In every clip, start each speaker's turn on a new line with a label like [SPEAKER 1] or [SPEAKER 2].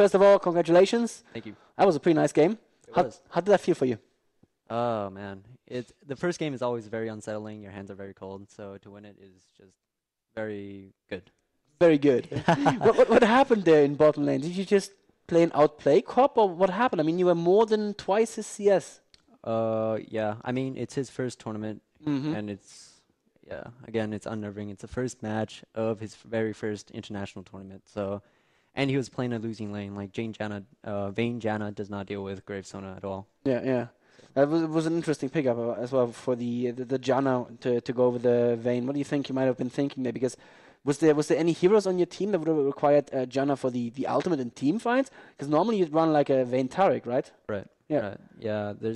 [SPEAKER 1] first of all, congratulations.
[SPEAKER 2] Thank you.
[SPEAKER 1] That was a pretty nice game. How did that feel for you?
[SPEAKER 2] Oh man, the first game is always very unsettling. Your hands are very cold, so to win it is just very good.
[SPEAKER 1] Very good. What happened there in bottom lane? Did you just play an outplay cop, or what happened? I mean, you were more than twice his CS.
[SPEAKER 2] Yeah. I mean, it's his first tournament, and again, it's unnerving. It's the first match of his very first international tournament. So, and he was playing a losing lane. Like Vayne Janna does not deal with Gravesona at all.
[SPEAKER 1] Yeah. That was an interesting pickup as well for the Janna to go over the Vayne. What do you think you might have been thinking there? Because was there any heroes on your team that would have required Janna for the ultimate in team fights? Because normally you'd run like a Vayne Taric, right?
[SPEAKER 2] Right.
[SPEAKER 1] Yeah.
[SPEAKER 2] Right. Yeah.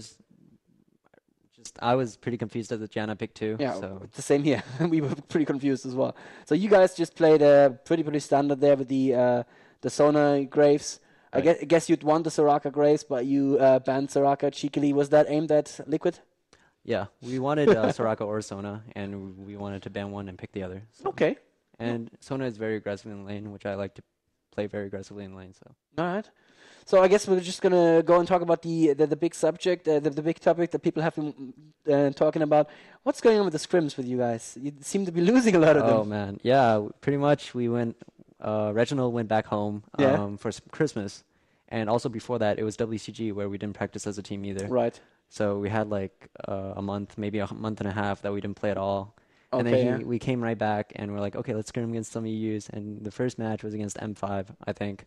[SPEAKER 2] I was pretty confused at the Janna pick too.
[SPEAKER 1] Yeah,
[SPEAKER 2] so.
[SPEAKER 1] the same here. We were pretty confused as well. So you guys just played pretty standard there with the Sona Graves.
[SPEAKER 2] Right.
[SPEAKER 1] I guess you'd want the Soraka Graves, but you banned Soraka cheekily. Was that aimed at Liquid?
[SPEAKER 2] Yeah, we wanted Soraka or Sona, and we wanted to ban one and pick the other. So.
[SPEAKER 1] Okay.
[SPEAKER 2] And Sona is very aggressive in lane, which I like to play very aggressively in lane. So.
[SPEAKER 1] All right. So I guess we're just gonna go and talk about the big subject, the big topic that people have been talking about. What's going on with the scrims with you guys? You seem to be losing a lot of them.
[SPEAKER 2] Oh man, yeah. Pretty much, we went. Reginald went back home for Christmas, and also before that, it was WCG where we didn't practice as a team either.
[SPEAKER 1] Right.
[SPEAKER 2] So we had like a month, maybe a month and a half that we didn't play at all.
[SPEAKER 1] Okay,
[SPEAKER 2] and then we came right back, and we're like, okay, let's scrim against some EUs. And the first match was against M5, I think.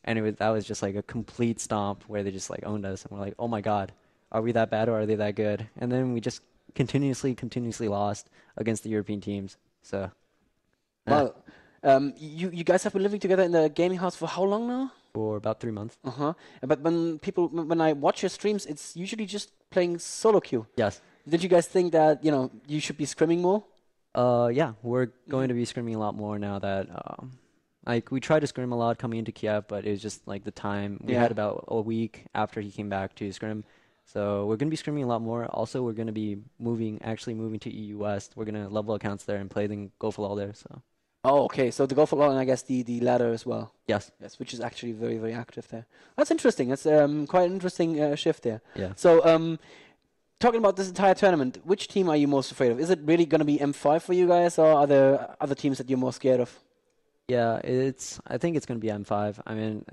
[SPEAKER 2] And that was just like a complete stomp where they just like owned us. And we're like, oh my God, are we that bad or are they that good? And then we just continuously lost against the European teams. So.
[SPEAKER 1] Well, you guys have been living together in the gaming house for how long now?
[SPEAKER 2] For about 3 months.
[SPEAKER 1] But when I watch your streams, it's usually just playing solo queue.
[SPEAKER 2] Yes.
[SPEAKER 1] Did you guys think that, you should be scrimming more?
[SPEAKER 2] Yeah, we're going to be scrimming a lot more now that, we tried to scrim a lot coming into Kiev, but it was just like the time. We had about a week after he came back to scrim. So we're going to be scrimming a lot more. Also, we're going to be moving to EU West. We're going to level accounts there and play the Go for All there. So.
[SPEAKER 1] Oh, okay. So the Go for All and I guess the ladder as well.
[SPEAKER 2] Yes.
[SPEAKER 1] Yes, which is actually very, very active there. That's interesting. That's quite an interesting shift there.
[SPEAKER 2] Yeah.
[SPEAKER 1] So talking about this entire tournament, which team are you most afraid of? Is it really going to be M5 for you guys, or are there other teams that you're more scared of?
[SPEAKER 2] Yeah, I think it's going to be M5. I mean,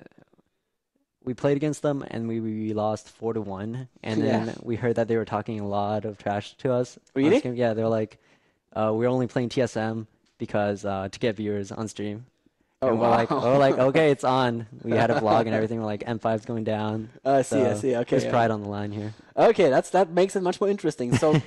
[SPEAKER 2] we played against them and we lost 4-1, and then we heard that they were talking a lot of trash to us.
[SPEAKER 1] Really?
[SPEAKER 2] Yeah, they're like, we're only playing TSM because to get viewers on stream.
[SPEAKER 1] Oh,
[SPEAKER 2] and we're like, okay, it's on. We had a vlog and everything. We're like, M5's going down.
[SPEAKER 1] I see. Okay.
[SPEAKER 2] There's pride on the line here.
[SPEAKER 1] Okay, that makes it much more interesting. So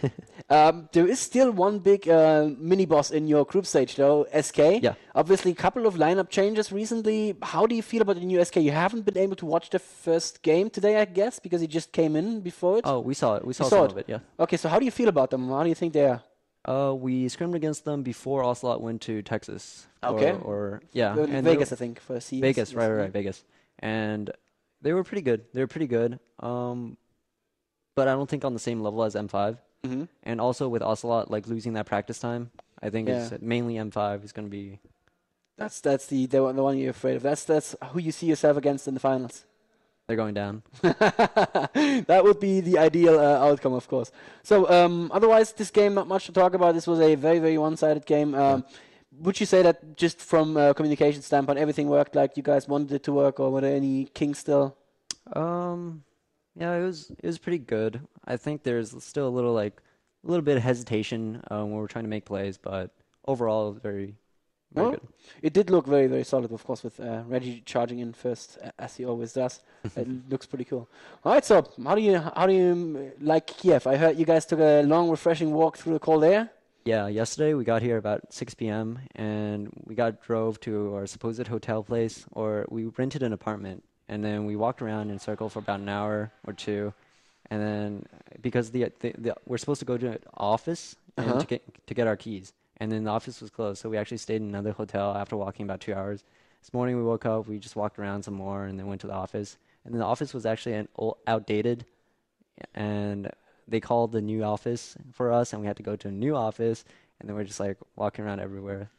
[SPEAKER 1] there is still one big mini boss in your group stage, though, SK.
[SPEAKER 2] Yeah.
[SPEAKER 1] Obviously, a couple of lineup changes recently. How do you feel about the new SK? You haven't been able to watch the first game today, I guess, because he just came in before it.
[SPEAKER 2] Oh, we saw it. We saw some of it. Yeah.
[SPEAKER 1] Okay, so how do you feel about them? How do you think they are?
[SPEAKER 2] We scrimmed against them before Ocelot went to Texas.
[SPEAKER 1] Okay.
[SPEAKER 2] And
[SPEAKER 1] Vegas, I think, for CS.
[SPEAKER 2] Vegas, right, Vegas. And they were pretty good. But I don't think on the same level as M5.
[SPEAKER 1] Mm-hmm.
[SPEAKER 2] And also with Ocelot, like losing that practice time, I think it's mainly M5 is going to be.
[SPEAKER 1] That's the one you're afraid of. That's who you see yourself against in the finals.
[SPEAKER 2] They're going down.
[SPEAKER 1] That would be the ideal outcome, of course. So otherwise, this game, not much to talk about. This was a very, very one-sided game. Would you say that just from a communication standpoint, everything worked like you guys wanted it to work, or were there any kinks still?
[SPEAKER 2] Yeah, it was pretty good. I think there's still a little bit of hesitation when we're trying to make plays, but overall, it was very good.
[SPEAKER 1] It did look very, very solid, of course, with Reggie charging in first, as he always does. It looks pretty cool. All right, so how do you like Kiev? I heard you guys took a long, refreshing walk through the cold air.
[SPEAKER 2] Yeah, yesterday we got here about 6 p.m. and we drove to our supposed hotel place, or we rented an apartment, and then we walked around in a circle for about an hour or two, and then because we're supposed to go to an office to get our keys, and then the office was closed, so we actually stayed in another hotel after walking about 2 hours. This morning we woke up, we just walked around some more, and then went to the office, and then the office was actually outdated, and they called the new office for us, and we had to go to a new office, and then we're just like walking around everywhere.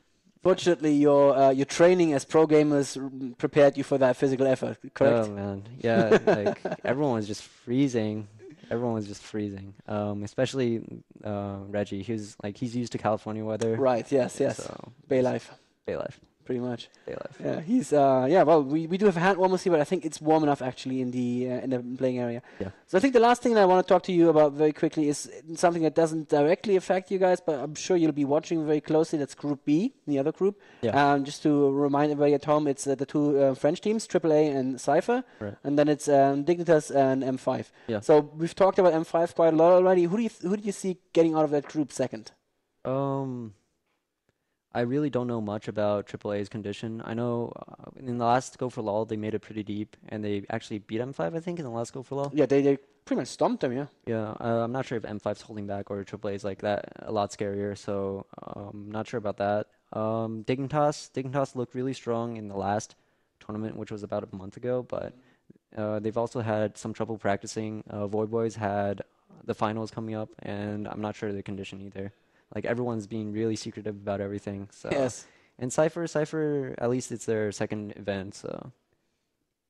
[SPEAKER 1] Fortunately, your training as pro gamers prepared you for that physical effort, correct?
[SPEAKER 2] Oh man, yeah, like everyone was just freezing. Everyone was just freezing. Especially Reggie. He's used to California weather,
[SPEAKER 1] Right, yes, yes.
[SPEAKER 2] so
[SPEAKER 1] Bay
[SPEAKER 2] just
[SPEAKER 1] life,
[SPEAKER 2] day life,
[SPEAKER 1] pretty much.
[SPEAKER 2] day life.
[SPEAKER 1] Yeah, he's well, we do have a hand warmers here, but I think it's warm enough actually in the playing area.
[SPEAKER 2] Yeah.
[SPEAKER 1] So I think the last thing that I want to talk to you about very quickly is something that doesn't directly affect you guys, but I'm sure you'll be watching very closely. That's Group B, the other group.
[SPEAKER 2] Yeah.
[SPEAKER 1] Just to remind everybody at home, it's the two French teams, AAA and Cypher,
[SPEAKER 2] Right.
[SPEAKER 1] and then it's Dignitas and M5.
[SPEAKER 2] Yeah.
[SPEAKER 1] So we've talked about M5 quite a lot already. Who do you see getting out of that group second?
[SPEAKER 2] I really don't know much about AAA's condition. I know in the last Go for LOL they made it pretty deep, and they actually beat M5, I think, in the last Go for LOL.
[SPEAKER 1] Yeah, they pretty much stomped them, yeah.
[SPEAKER 2] Yeah, I'm not sure if M5's holding back or AAA is like that a lot scarier, so not sure about that. Dignitas looked really strong in the last tournament, which was about a month ago, but they've also had some trouble practicing. Void Boys had the finals coming up, and I'm not sure of the condition either. Like everyone's being really secretive about everything. So
[SPEAKER 1] Yes.
[SPEAKER 2] and Cypher, at least it's their second event, so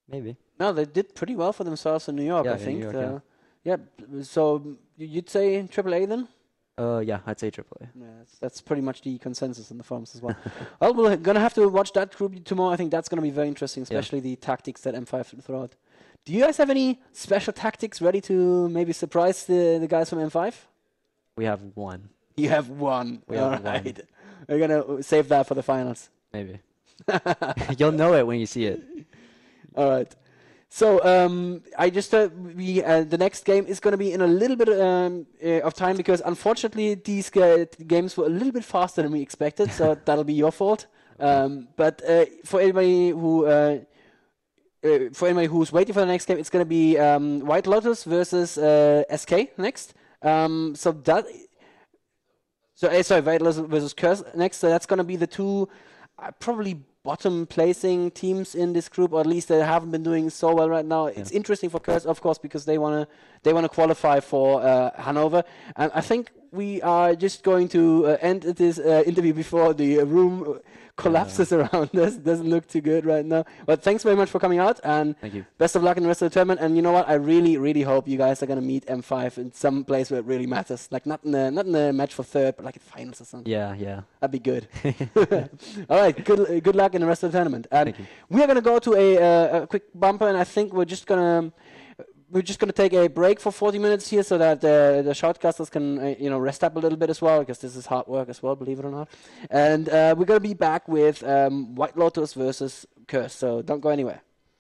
[SPEAKER 2] maybe.
[SPEAKER 1] No, they did pretty well for themselves in New York,
[SPEAKER 2] Yeah,
[SPEAKER 1] I
[SPEAKER 2] in
[SPEAKER 1] think.
[SPEAKER 2] New York,
[SPEAKER 1] Yeah, so you'd say AAA then?
[SPEAKER 2] Yeah, I'd say AAA.
[SPEAKER 1] Yeah, that's pretty much the consensus in the forums as well. Well, we're going to have to watch that group tomorrow. I think that's going to be very interesting, especially the tactics that M5 throw out. Do you guys have any special tactics ready to maybe surprise the guys from M5?
[SPEAKER 2] We have one.
[SPEAKER 1] You have one.
[SPEAKER 2] We
[SPEAKER 1] All
[SPEAKER 2] have one.
[SPEAKER 1] right. We're going to save that for the finals.
[SPEAKER 2] Maybe. You'll know it when you see it.
[SPEAKER 1] All right. So I just the next game is going to be in a little bit of time because unfortunately these games were a little bit faster than we expected. So that'll be your fault. But for anybody who's waiting for the next game, it's going to be White Lotus versus SK next. White Lotus versus Curse next. So that's going to be the two probably bottom placing teams in this group, or at least they haven't been doing so well right now. It's interesting for Curse, of course, because they wanna qualify for Hanover. And I think we are just going to end this interview before the room collapses around us. Doesn't look too good right now. But thanks very much for coming out, and
[SPEAKER 2] Thank you.
[SPEAKER 1] best of luck in the rest of the tournament. And you know what? I really, really hope you guys are gonna meet M5 in some place where it really matters. Like not in the match for third, but like in finals or something.
[SPEAKER 2] Yeah.
[SPEAKER 1] That'd be good. All right, good luck in the rest of the tournament. And
[SPEAKER 2] Thank you.
[SPEAKER 1] we are going to go to a quick bumper, and I think we're just going to take a break for 40 minutes here so that the shoutcasters can rest up a little bit as well, because this is hard work as well, believe it or not. And we're going to be back with White Lotus versus Curse, so don't go anywhere.